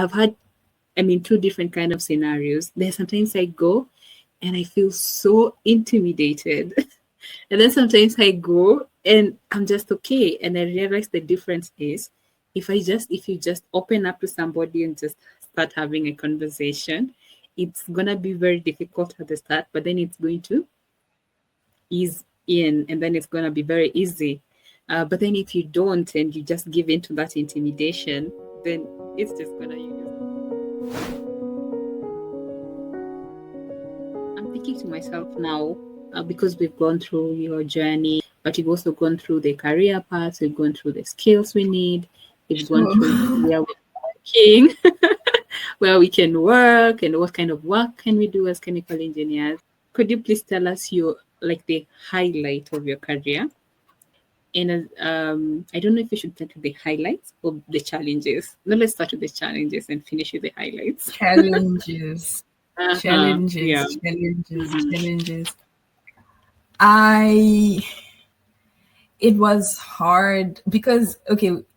I've had, two different kind of scenarios. There's sometimes I go and I feel so intimidated. And then sometimes I go and I'm just okay. And I realize the difference is if you just open up to somebody and just start having a conversation, it's gonna be very difficult at the start, but then it's going to ease in and then it's gonna be very easy. But then if you don't and you just give in to that intimidation, then it's just gonna I'm thinking to myself now, because we've gone through your journey, but you've also gone through the career paths, we've gone through the skills we need, we've gone through where we're working, where we can work, and what kind of work can we do as chemical engineers. Could you please tell us the highlight of your career? And I don't know if we should start with the highlights or the challenges. No, let's start with the challenges and finish with the highlights. Challenges. Challenges. Yeah. Challenges. It was hard because,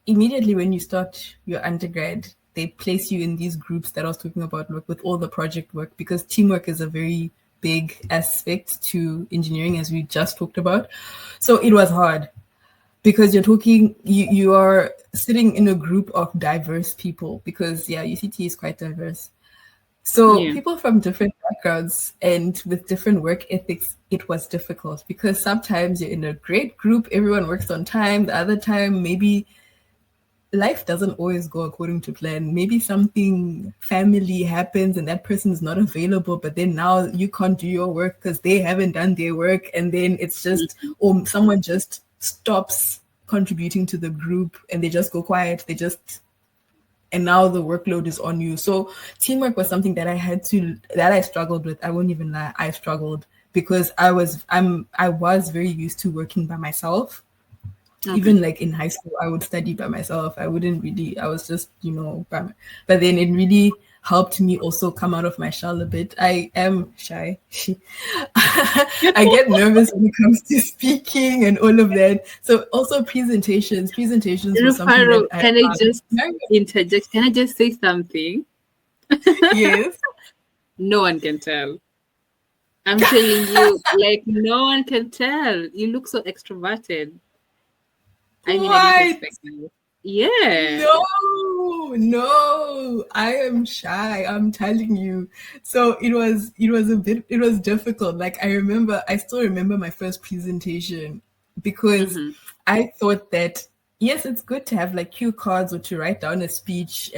immediately when you start your undergrad, they place you in these groups that I was talking about, with all the project work, because teamwork is a very big aspect to engineering, as we just talked about. So it was hard because you are sitting in a group of diverse people, because UCT is quite diverse. So people from different backgrounds and with different work ethics, it was difficult because sometimes you're in a great group, everyone works on time. The other time, maybe life doesn't always go according to plan. Maybe something family happens and that person is not available, but then now you can't do your work because they haven't done their work. And then it's just, or someone just stops contributing to the group and they just go quiet. And now the workload is on you. So teamwork was something that I struggled with. I won't even lie. I struggled because I was very used to working by myself. Okay. Even like in high school, I would study by myself. I was just, but then it really helped me also come out of my shell a bit. I am shy. I get nervous when it comes to speaking and all of that. So also presentations Rufaro, can I just interject? Can I just say something? Yes. No one can tell. I'm telling you, no one can tell. You look so extroverted. I didn't expect you. Yeah. No, I am shy. I'm telling you. So it was difficult. Like I still remember my first presentation because I thought that, yes, it's good to have like cue cards or to write down a speech.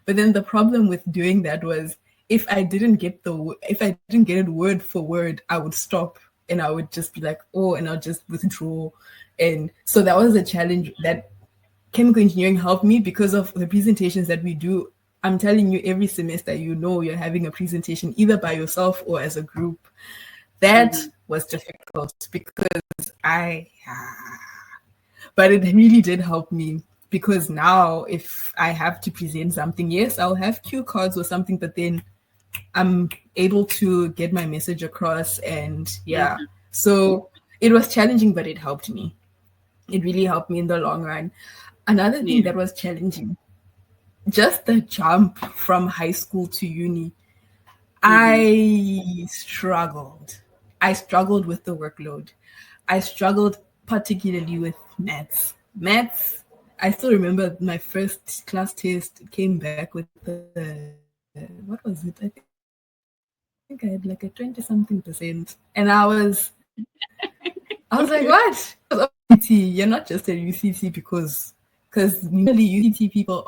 But then the problem with doing that was if I didn't get it word for word, I would stop and I would just be like, and I'll just withdraw. And so that was a challenge that chemical engineering helped me because of the presentations that we do. I'm telling you, every semester, you're having a presentation either by yourself or as a group. That was difficult because but it really did help me because now if I have to present something, yes, I'll have cue cards or something, but then I'm able to get my message across and So it was challenging, but it helped me. It really helped me in the long run. Another thing that was challenging, just the jump from high school to uni. I struggled with the workload. I struggled particularly with maths. I still remember my first class test came back with what was it? I think I had like a 20-something%. And I was like, what? You're not just a UCT because normally UCT people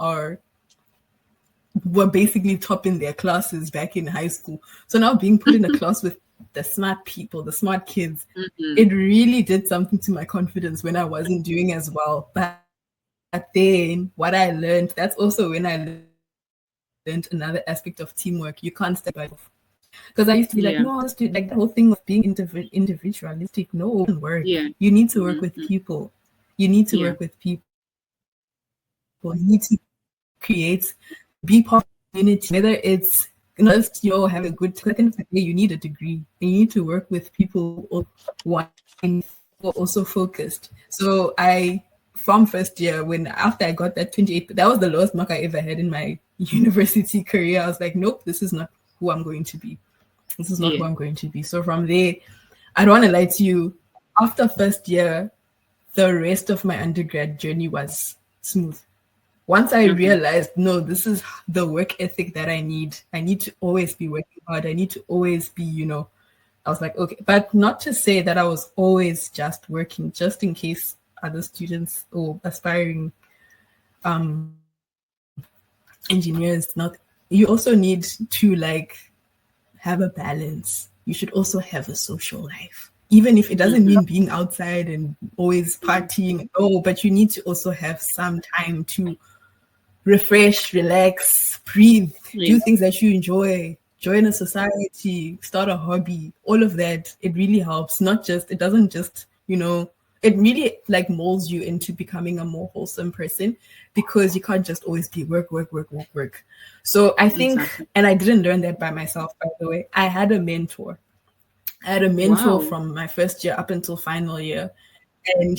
were basically top in their classes back in high school. So now being put in a class with the smart people, the smart kids, it really did something to my confidence when I wasn't doing as well. But then what I learned, that's also when I learned another aspect of teamwork. You can't step back. Because I used to be like, no, let's do like the whole thing of being individualistic. No, it doesn't work. Yeah. You need to work with people. You need to work with people. You need to be part of the community. Whether it's just have a good second day, you need a degree. And you need to work with people who are also focused. So I from first year, when after I got that 28, that was the lowest mark I ever had in my university career. I was like, nope, this is not who I'm going to be. This is not who Yeah. I'm going to be. So from there, I don't want to lie to you. After first year, the rest of my undergrad journey was smooth. Once I realized, no, this is the work ethic that I need. I need to always be working hard. I need to always be, I was like, okay, but not to say that I was always just working, just in case other students or aspiring engineers not. You also need to like have a balance. You should also have a social life, even if it doesn't mean being outside and always partying. Oh, but you need to also have some time to refresh, relax, breathe, Yeah. do things that you enjoy, join a society, start a hobby, all of that. It really helps. It doesn't just, it really like molds you into becoming a more wholesome person, because you can't just always be work, work, work, work, work. So I think, Exactly. and I didn't learn that by myself, by the way. I had a mentor. Wow. From my first year up until final year. And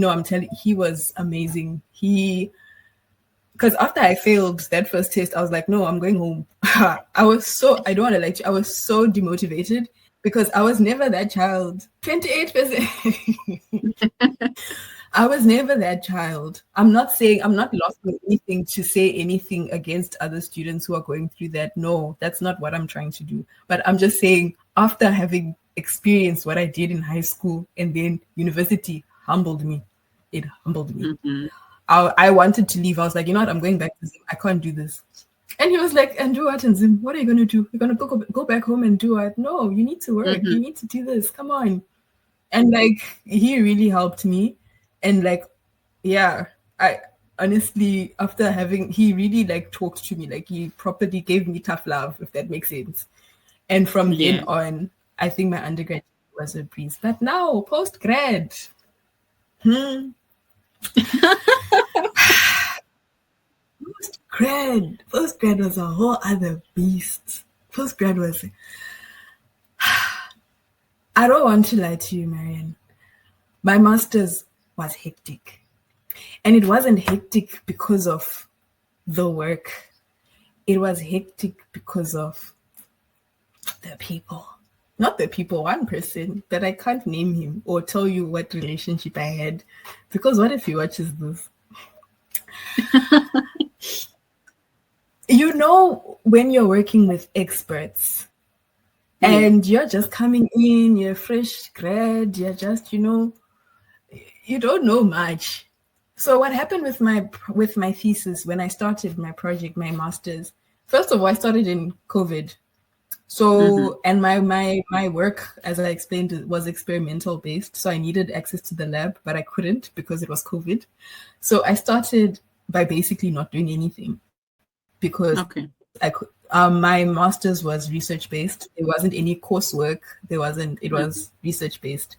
I'm telling you, he was amazing. Because after I failed that first test, I was like, no, I'm going home. I don't want to lie to you, I was so demotivated because I was never that child. 28%. I was never that child. I'm not lost with anything to say anything against other students who are going through that. No, that's not what I'm trying to do. But I'm just saying, after having experienced what I did in high school and then university humbled me. It humbled me. I wanted to leave. I was like, you know what? I'm going back to Zim. I can't do this. And he was like, and do what in Zim? What are you going to do? You're going to go back home and do what? No, you need to work. You need to do this. Come on. And like, he really helped me. And like, yeah, I honestly, he really like talked to me. Like, he properly gave me tough love, if that makes sense. And from then on, I think my undergrad was a breeze. But now, post-grad, Post-grad was a whole other beast. Post-grad was... I don't want to lie to you, Marianne. My master's was hectic. And it wasn't hectic because of the work. It was hectic because of the people. Not the people, one person, but I can't name him or tell you what relationship I had. Because what if he watches this? When you're working with experts and you're just coming in, you're fresh grad, you're just, you don't know much. So what happened with my thesis when I started my project, my master's, first of all, I started in COVID. So, and my work, as I explained, was experimental based. So I needed access to the lab, but I couldn't because it was COVID. So I started by basically not doing anything because I could. My master's was research based. There wasn't any coursework. It was research based.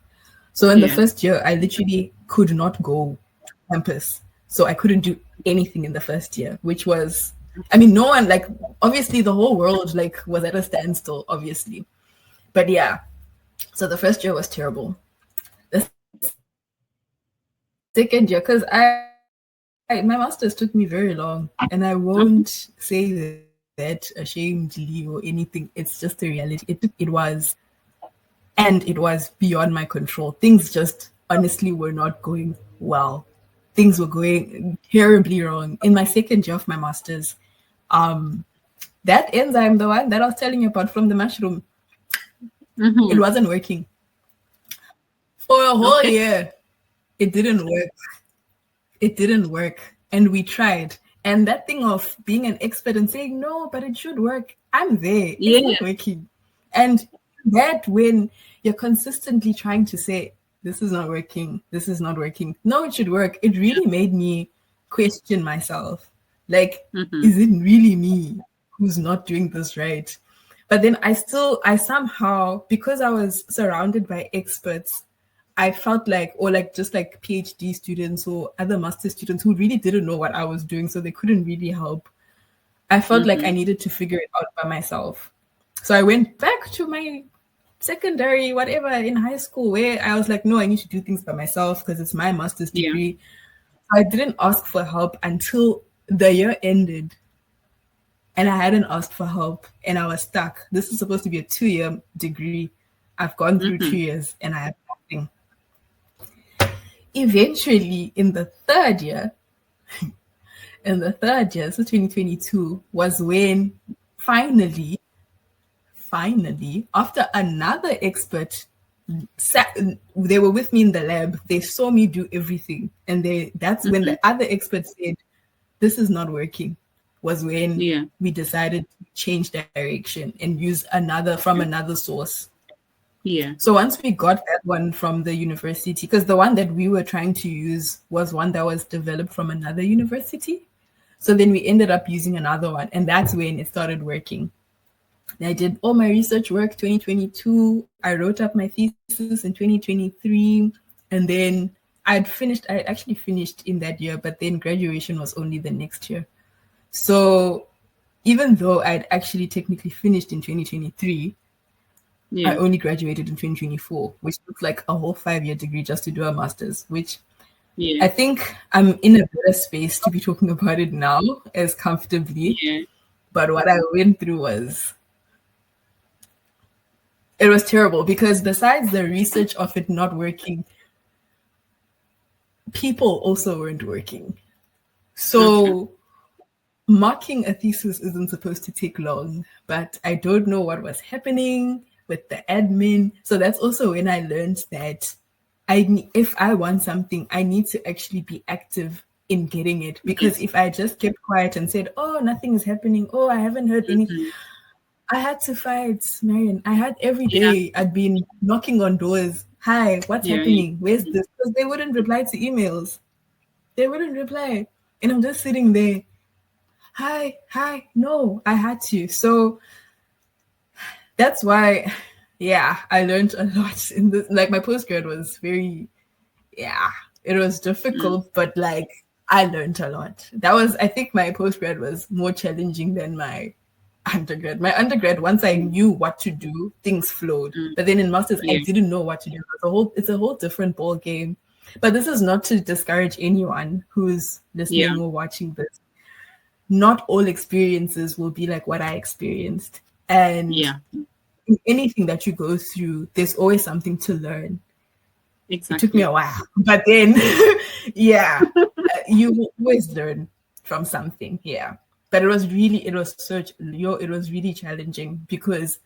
So in the first year, I literally could not go to campus. So I couldn't do anything in the first year, which was, no one, like, obviously the whole world, like, was at a standstill, obviously. But yeah, so the first year was terrible. The second year, because my master's took me very long, and I won't say that ashamedly or anything. It's just a reality. It was beyond my control. Things just honestly were not going well. Things were going terribly wrong. In my second year of my master's, that enzyme, the one that I was telling you about from the mushroom, it wasn't working. For a whole year, it didn't work. It didn't work. And we tried. And that thing of being an expert and saying, no, but it should work. I'm there. It's not working. And that when you're consistently trying to say, this is not working. This is not working. No, it should work. It really made me question myself. Like, is it really me who's not doing this right? But then I somehow, because I was surrounded by experts, I felt like, or like just like PhD students or other master students who really didn't know what I was doing, so they couldn't really help. I felt like I needed to figure it out by myself. So I went back to my secondary, whatever, in high school, where I was like, no, I need to do things by myself because it's my master's degree. I didn't ask for help until the year ended, and I hadn't asked for help, and I was stuck. This is supposed to be a 2-year degree. I've gone through 2 years, and I have nothing. Eventually, in the third year, so 2022, was when finally, after another expert they were with me in the lab, they saw me do everything, and that's when the other expert said, this is not working, was when we decided to change direction and use another source. Yeah. So once we got that one from the university, because the one that we were trying to use was one that was developed from another university. So then we ended up using another one, and that's when it started working. I did all my research work 2022. I wrote up my thesis in 2023, and then I actually finished in that year, but then graduation was only the next year. So even though I'd actually technically finished in 2023, I only graduated in 2024, which looks like a whole 5-year degree just to do a master's, which I think I'm in a better space to be talking about it now as comfortably. Yeah. But what I went through it was terrible, because besides the research of it not working, people also weren't working. So marking a thesis isn't supposed to take long, but I don't know what was happening with the admin. So that's also when I learned that if I want something, I need to actually be active in getting it. Because if I just kept quiet and said, oh, nothing is happening, oh, I haven't heard anything, I had to fight, Marion. I had every day, I'd been knocking on doors. Hi, what's happening? Where's this? Because they wouldn't reply to emails. They wouldn't reply. And I'm just sitting there. Hi. No, I had to. So that's why, I learned a lot in this. Like, my postgrad was very, it was difficult, but like, I learned a lot. I think my postgrad was more challenging than my undergrad. My undergrad, once I knew what to do, things flowed. But then in masters, I didn't know what to do. It's a whole different ball game. But this is not to discourage anyone who's listening or watching this. Not all experiences will be like what I experienced. And in anything that you go through, there's always something to learn. Exactly. It took me a while, but then, you will always learn from something. Yeah. But it was really challenging, because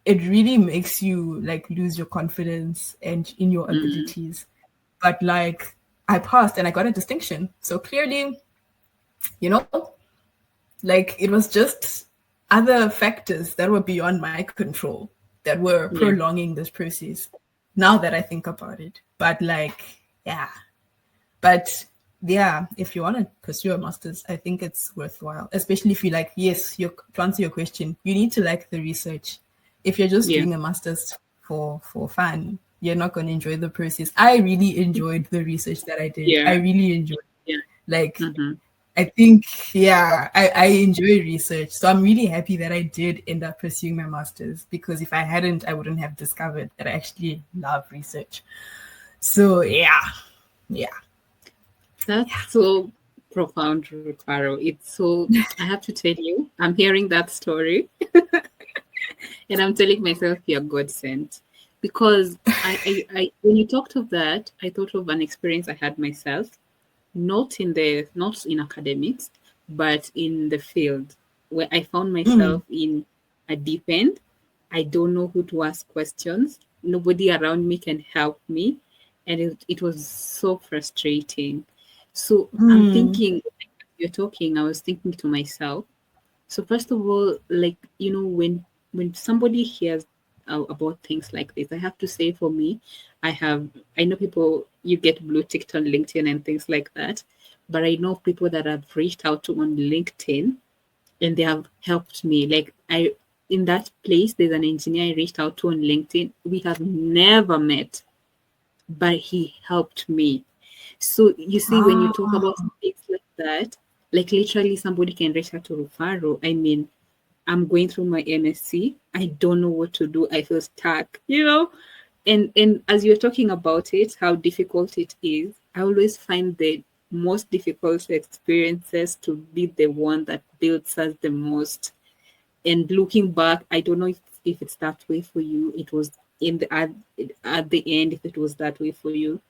it really makes you like lose your confidence and in your abilities. But like, I passed and I got a distinction. So clearly, like, it was just other factors that were beyond my control that were prolonging this process, now that I think about it. But like, if you want to pursue a master's, I think it's worthwhile, especially if you like, to answer your question, you need to like the research. If you're just doing a master's for fun, you're not going to enjoy the process. I really enjoyed the research that I did. I really enjoyed it. Like, I think, I enjoy research. So I'm really happy that I did end up pursuing my master's, because if I hadn't, I wouldn't have discovered that I actually love research. So, That's so profound, Rufaro. I have to tell you, I'm hearing that story and I'm telling myself you're God sent. Because I when you talked of that, I thought of an experience I had myself, not in academics, but in the field, where I found myself in a deep end. I don't know who to ask questions. Nobody around me can help me. And it was so frustrating. So I'm thinking, you're talking, I was thinking to myself. So first of all, like, when somebody hears about things like this, I have to say, for me, I know people, you get blue ticked on LinkedIn and things like that, but I know people that I've reached out to on LinkedIn and they have helped me. Like, in that place, there's an engineer I reached out to on LinkedIn. We have never met, but he helped me. So you see, when you talk about things like that, like literally somebody can reach out to Rufaro. I mean, I'm going through my MSc. I don't know what to do. I feel stuck, And as you're talking about it, how difficult it is, I always find the most difficult experiences to be the one that builds us the most. And looking back, I don't know if it's that way for you. It was in the at the end, if it was that way for you.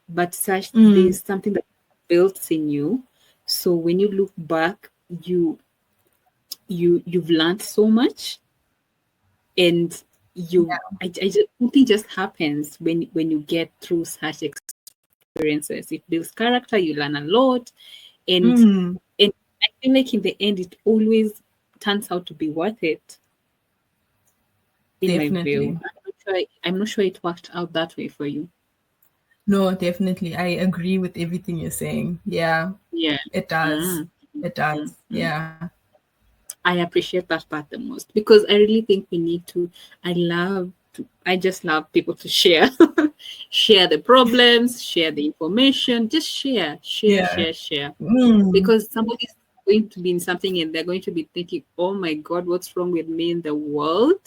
But such there's something that built in you. So when you look back, you've learned so much, and I just something just happens when you get through such experiences. It builds character. You learn a lot, and I feel like in the end, it always turns out to be worth it. In my Definitely. view, I'm not sure it worked out that way for you. No, definitely. I agree with everything you're saying. Yeah, Yeah. it does. Mm, It does. mm, mm. Yeah. I appreciate that part the most because I really think we need to. I just love people to share, share the problems, share the information, just Yeah. share. Mm. Because somebody's going to be in something and they're going to be thinking, oh my God, what's wrong with me in the world?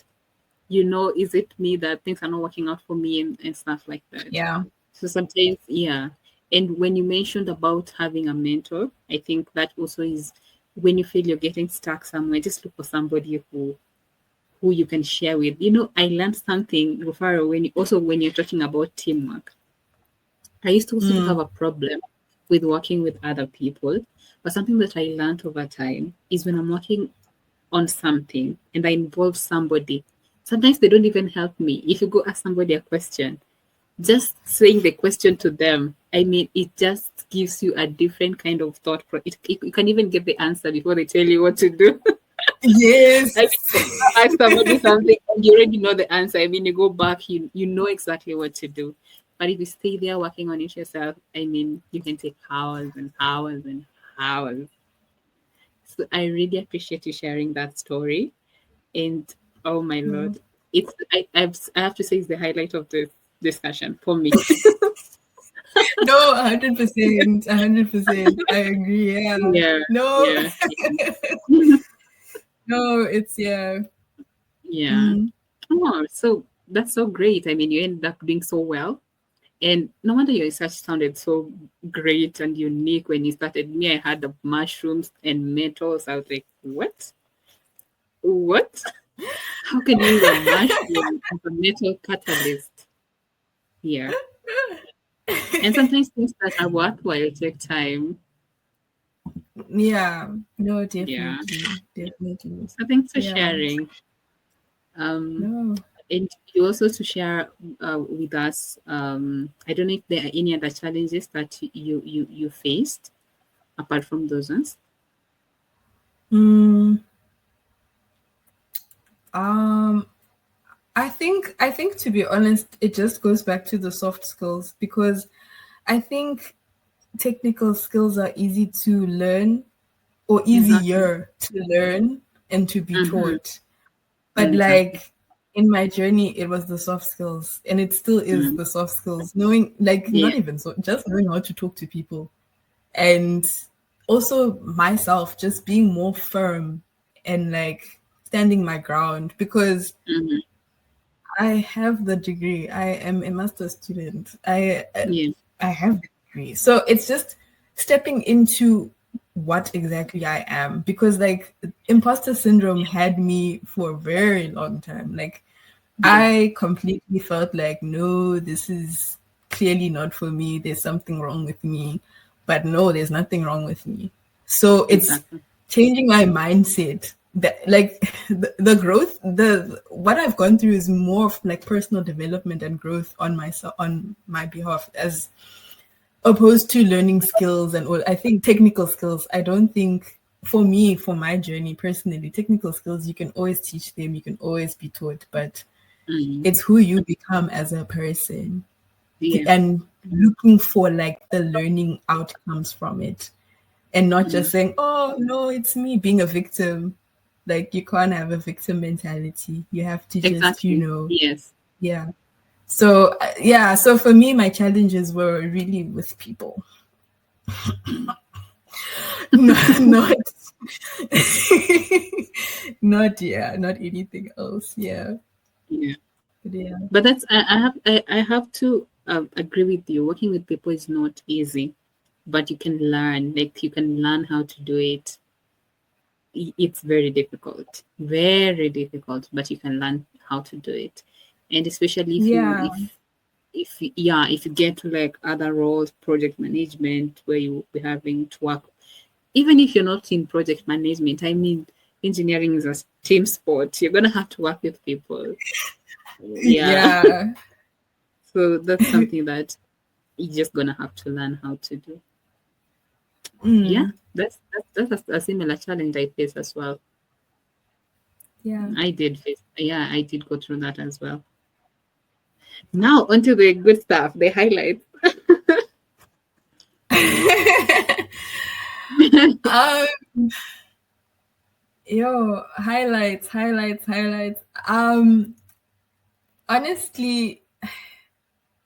Is it me that things are not working out for me and stuff like that? Yeah. So sometimes, yeah. And when you mentioned about having a mentor, I think that also is when you feel you're getting stuck somewhere, just look for somebody who you can share with. I learned something, Rufaro, when you're talking about teamwork. I used to also have a problem with working with other people, but something that I learned over time is when I'm working on something and I involve somebody, sometimes they don't even help me. If you go ask somebody a question, just saying the question to them, I mean, it just gives you a different kind of thought. You can even get the answer before they tell you what to do. Yes. I mean, ask somebody something and you already know the answer. I mean, you go back, you know exactly what to do. But if you stay there working on it yourself, I mean, you can take hours and hours and hours. So I really appreciate you sharing that story. And oh my lord, I have to say it's the highlight of this discussion for me. No, 100%. 100%. I agree. Yeah. Yeah, No, yeah, no, it's yeah. yeah. Mm. Oh, so that's so great. I mean, you ended up doing so well. And no wonder your research sounded so great and unique when you started. Me, I had the mushrooms and metals. I was like, what? What? How can you use a mushroom as a metal catalyst? Yeah. And sometimes things that are worthwhile take time. Yeah. No, Yeah. definitely. Definitely. So thanks for Yeah. sharing. Um, No. and you also to share with us. I don't know if there are any other challenges that you faced apart from those ones. Mm, um, I think to be honest, it just goes back to the soft skills because I think technical skills are easy to learn or Exactly. easier to learn and to be Mm-hmm. taught. But Exactly. like in my journey, it was the soft skills, and it still is Mm. the soft skills. Knowing, like, Yeah. not even so, just knowing how to talk to people, and also myself, just being more firm and like standing my ground because Mm-hmm. I have the degree. I am a master's student. Yeah. I have the degree. So it's just stepping into what exactly I am because like imposter syndrome had me for a very long time. Like Yeah. I completely felt like no, this is clearly not for me. There's something wrong with me. But no, there's nothing wrong with me. So it's Exactly. changing my mindset. That like the growth, the what I've gone through is more of like personal development and growth on myself on my behalf as opposed to learning skills and all. I think technical skills, I don't think for me, for my journey personally, technical skills you can always teach them, you can always be taught, but Mm-hmm. it's who you become as a person Yeah. and looking for like the learning outcomes from it and not Mm-hmm. just saying, oh no, it's me being a victim. Like you can't have a victim mentality. You have to just, Exactly. Yes. yeah. So yeah, so for me, my challenges were really with people, not not anything else. Yeah, Yeah. but yeah. But that's I have to agree with you. Working with people is not easy, but you can learn. Like, you can learn how to do it. It's very difficult, but you can learn how to do it. And especially Yeah. if you get to like other roles, project management, where you be having to work, even if you're not in project management, I mean, engineering is a team sport. You're gonna have to work with people. Yeah. Yeah. So that's something that you're just gonna have to learn how to do. Yeah, Mm, that's a similar challenge I face as well. yeah. I did go through that as well. Now onto the good stuff, the highlights. um, highlights. Honestly,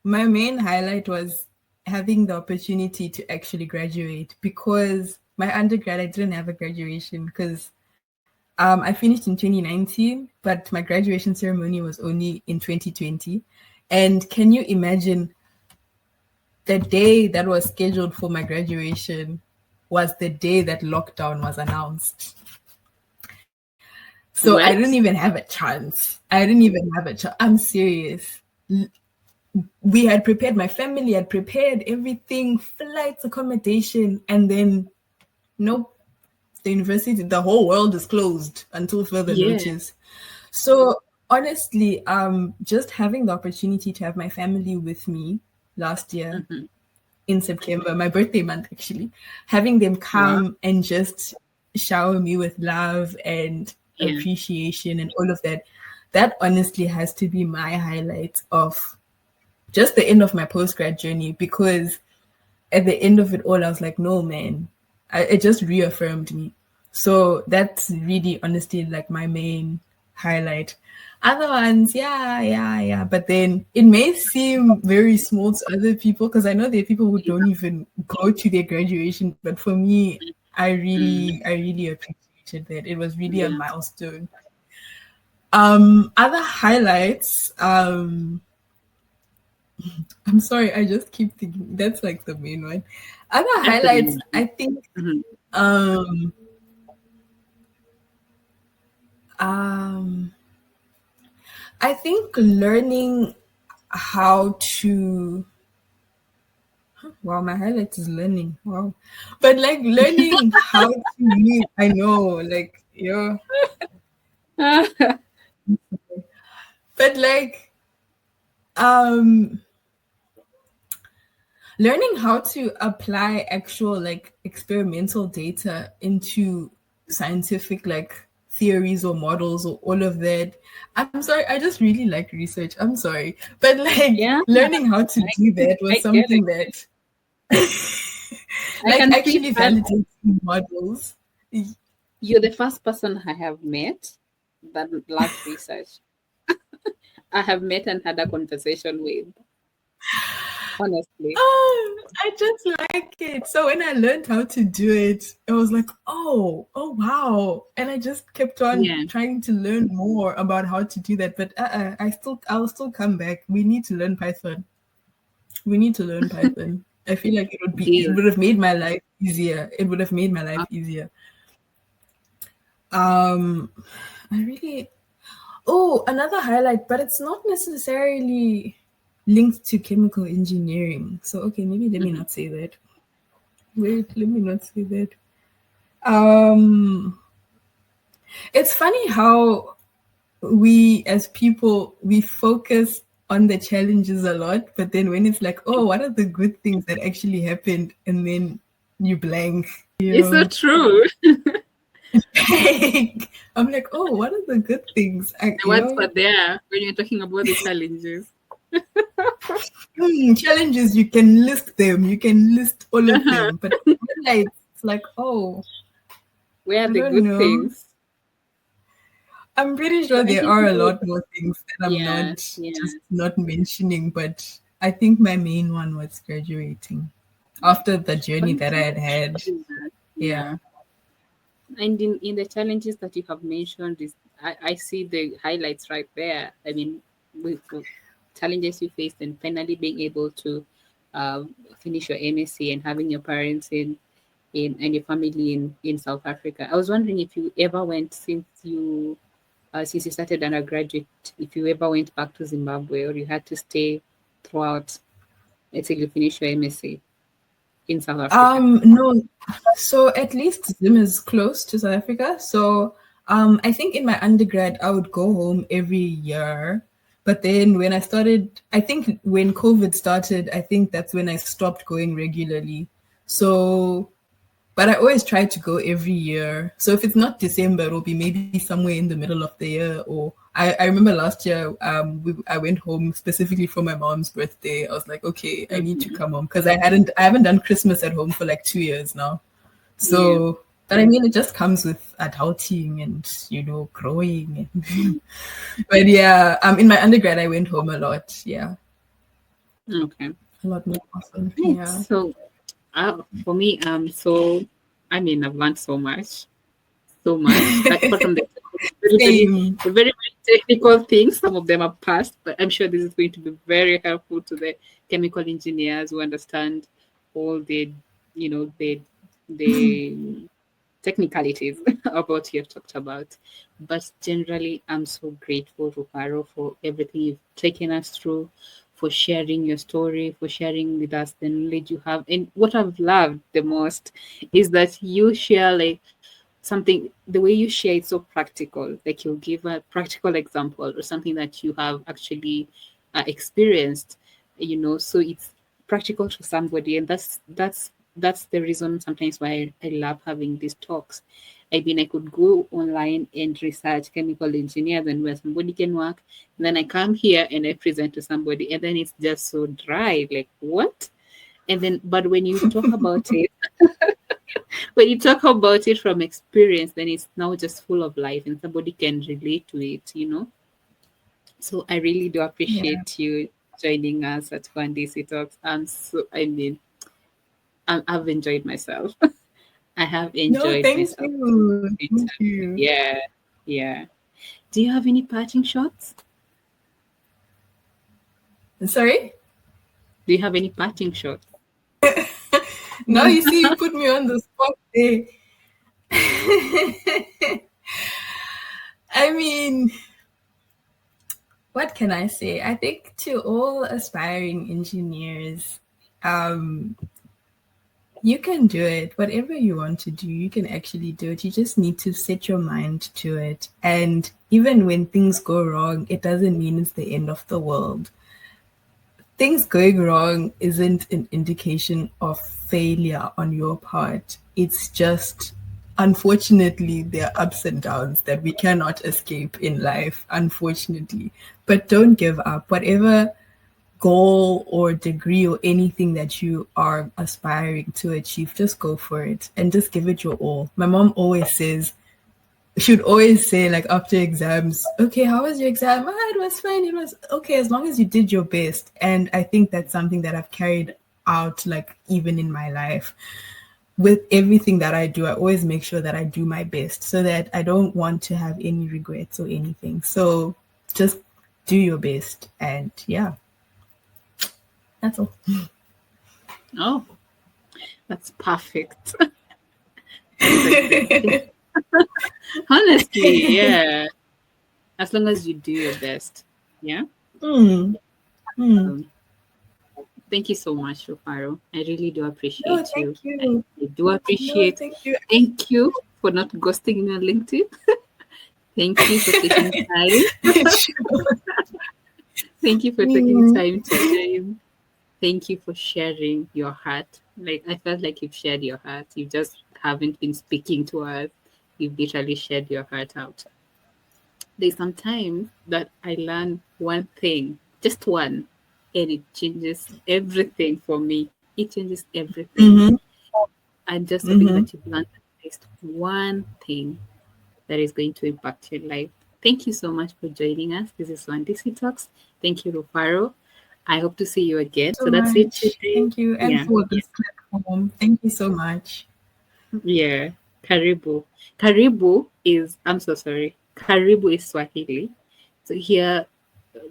my main highlight was having the opportunity to actually graduate, because my undergrad, I didn't have a graduation because I finished in 2019, but my graduation ceremony was only in 2020. And can you imagine, the day that was scheduled for my graduation was the day that lockdown was announced. So I didn't What? even have a chance. I didn't even have a chance. I'm serious. We had prepared, my family had prepared everything, flights, accommodation, and then nope, the university, the whole world is closed until further Yeah. notice. So honestly, just having the opportunity to have my family with me last year Mm-hmm. in September, my birthday month actually, having them Wow. come and just shower me with love and Yeah. appreciation and all of that, that honestly has to be my highlight of just the end of my post-grad journey, because at the end of it all, I was like, no, man, it just reaffirmed me. So that's really honestly like my main highlight. Other ones, yeah. But then it may seem very small to other people, because I know there are people who don't even go to their graduation. But for me, Mm, I really appreciated that. It was really a yeah. milestone. Other highlights, I'm sorry, I just keep thinking that's like the main one. Other That's the highlights, main I one. think, Mm-hmm. um, um, I think learning how to. Wow, my highlight is learning. Wow, but like learning how to read. I know, like yeah, but like um, learning how to apply actual like experimental data into scientific like theories or models or all of that. I'm sorry, I just really like research. I'm sorry. But like Yeah, learning how to do that was I get it. something that I like can see actually that validating models. you're the first person I have met that loves research. I have met and had a conversation with, honestly. Oh, I just like it. So when I learned how to do it, it was like, oh wow. And I just kept on Yeah. trying to learn more about how to do that. But I'll still come back. We need to learn Python. We need to learn Python. I feel like it Deal. would have made my life easier. It would have made my life easier. Um, I really Oh, another highlight, but it's not necessarily linked to chemical engineering. So okay, maybe let me Mm-hmm. not say that. Wait, let me not say that. Um, it's funny how we as people we focus on the challenges a lot, but then when it's like, oh, what are the good things that actually happened, and then you blank. It's so You true. I'm like, oh, what are the good things? The words were there when you're talking about the challenges. Challenges, you can list them, you can list all of Uh-huh. them, but highlights, it's like, oh, Where are I the don't good know. things? I'm pretty So sure I there think are a people, lot more things that I'm not yes, yes. just not mentioning, but I think my main one was graduating after the journey Funny, that I had had. funny that, yeah. Yeah. And in the challenges that you have mentioned, I see the highlights right there. I mean, we challenges you faced, and finally being able to finish your MSc and having your parents in and your family in South Africa. I was wondering if you ever went since you started undergraduate, if you ever went back to Zimbabwe or you had to stay throughout until you finish your MSc in South Africa. No. So at least Zim is close to South Africa. So I think in my undergrad I would go home every year. But then when I started, I think when COVID started, I think that's when I stopped going regularly. So but I always try to go every year. So if it's not December, it'll be maybe somewhere in the middle of the year. Or I remember last year, I went home specifically for my mom's birthday. I was like, okay, I need to come home because I haven't done Christmas at home for like 2 years now. Yeah. So, but I mean, it just comes with adulting and growing. But yeah, in my undergrad, I went home a lot. Yeah, Okay. a lot more often. Right. Yeah. So for me, I've learned so much. Like apart from the Same. very, very technical things, some of them are past, but I'm sure this is going to be very helpful to the chemical engineers who understand all the technicalities about what you have talked about. But generally, I'm so grateful, Rufaro, for everything you've taken us through, for sharing your story, for sharing with us the knowledge you have. And what I've loved the most is that you share like something, the way you share it's so practical, like you'll give a practical example or something that you have actually experienced, so it's practical to somebody. And that's the reason sometimes why I love having these talks. I mean, I could go online and research chemical engineers and where somebody can work, and then I come here and I present to somebody, and then it's just so dry, like what? And then but when you talk about it from experience, then it's now just full of life and somebody can relate to it. So I really do Yeah. appreciate you joining us at Uhandisi Talks. I've enjoyed myself. I have No, enjoyed thank myself. you. Thank you. Yeah, yeah. Do you have any parting shots? Sorry? Do you have any parting shots? Now you see, you put me on the spot there. I mean, what can I say? I think to all aspiring engineers, um, you can do it. Whatever you want to do, you can actually do it. You just need to set your mind to it. And even when things go wrong, it doesn't mean it's the end of the world. Things going wrong isn't an indication of failure on your part. It's just, unfortunately, there are ups and downs that we cannot escape in life, unfortunately. But don't give up. Whatever goal or degree or anything that you are aspiring to achieve, just go for it and just give it your all. My mom always says, she'd always say, like, after exams, okay, how was your exam? It was fine. It was okay, as long as you did your best. And I think that's something that I've carried out, like, even in my life. With everything that I do, I always make sure that I do my best so that I don't want to have any regrets or anything. So just do your best. And yeah, that's all. Oh, that's perfect. That's excellent. Honestly, yeah. As long as you do your best. Yeah. Mm, mm. Um, Thank you so much, Rufaro. I really do No, appreciate you. thank I you. really do No, appreciate. thank you. Thank you for not ghosting me on LinkedIn. Thank you for taking time. Thank you for taking Mm. time today. Thank you for sharing your heart. Like I felt like you've shared your heart. You just haven't been speaking to us. You've literally shared your heart out. There's sometimes that I learn one thing, just one, and it changes everything for me. It changes everything. Mm-hmm. I'm just hoping Mm-hmm. that you've learned at least one thing that is going to impact your life. Thank you so much for joining us. This is Uhandisi Talks. Thank you, Rufaro. I hope to see you again. So So that's it much. today. Thank you. And Yeah. for this platform. Thank you so much. Yeah. Karibu. Karibu is, I'm so sorry. Karibu is Swahili. So here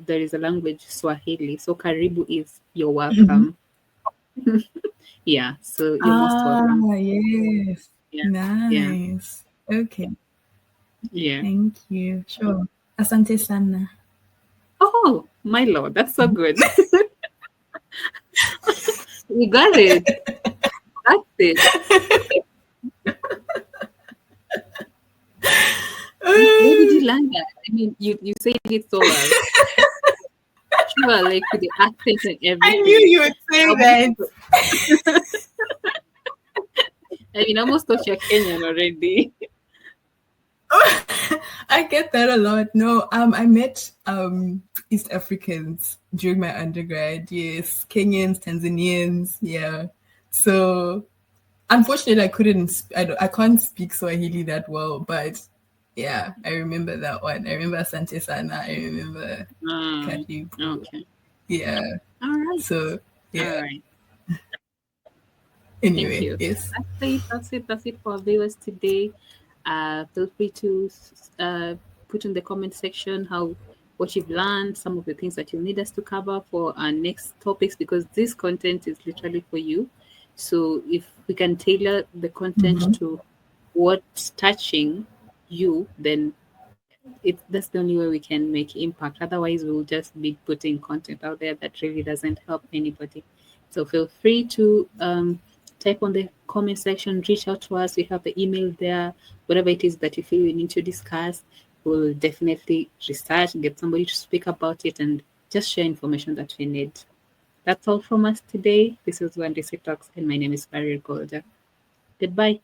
there is a language, Swahili. So karibu is you're welcome. Yeah, so you're most welcome. Yes. Yeah, yeah, Nice. Okay. yeah. Thank you. Sure. Asante sana. Oh, my lord, that's so good. You got it. That's it. Where did you learn that? I mean, you said it so well. Sure, like with the accent and I knew everything. you would say that. I mean, almost thought you're Kenyan already. I get that a lot. No, I met East Africans during my undergrad. Yes, Kenyans, Tanzanians. Yeah. So unfortunately, I couldn't. I can't speak Swahili that well, but yeah, I remember that one. I remember Asante Sana. I remember Karibu. Okay. Yeah. All right. So All yeah. right. Thank Anyway, you. yes. That's it for our viewers today. Feel free to put in the comment section what you've learned, some of the things that you need us to cover for our next topics, because this content is literally for you. So if we can tailor the content to what's touching you, then that's the only way we can make impact. Otherwise, we'll just be putting content out there that really doesn't help anybody. So feel free to type on the comment section, reach out to us. We have the email there. Whatever it is that you feel we need to discuss, we'll definitely research, get somebody to speak about it, and just share information that we need. That's all from us today. This is Uhandisi Talks, and my name is Barry Golder. Goodbye.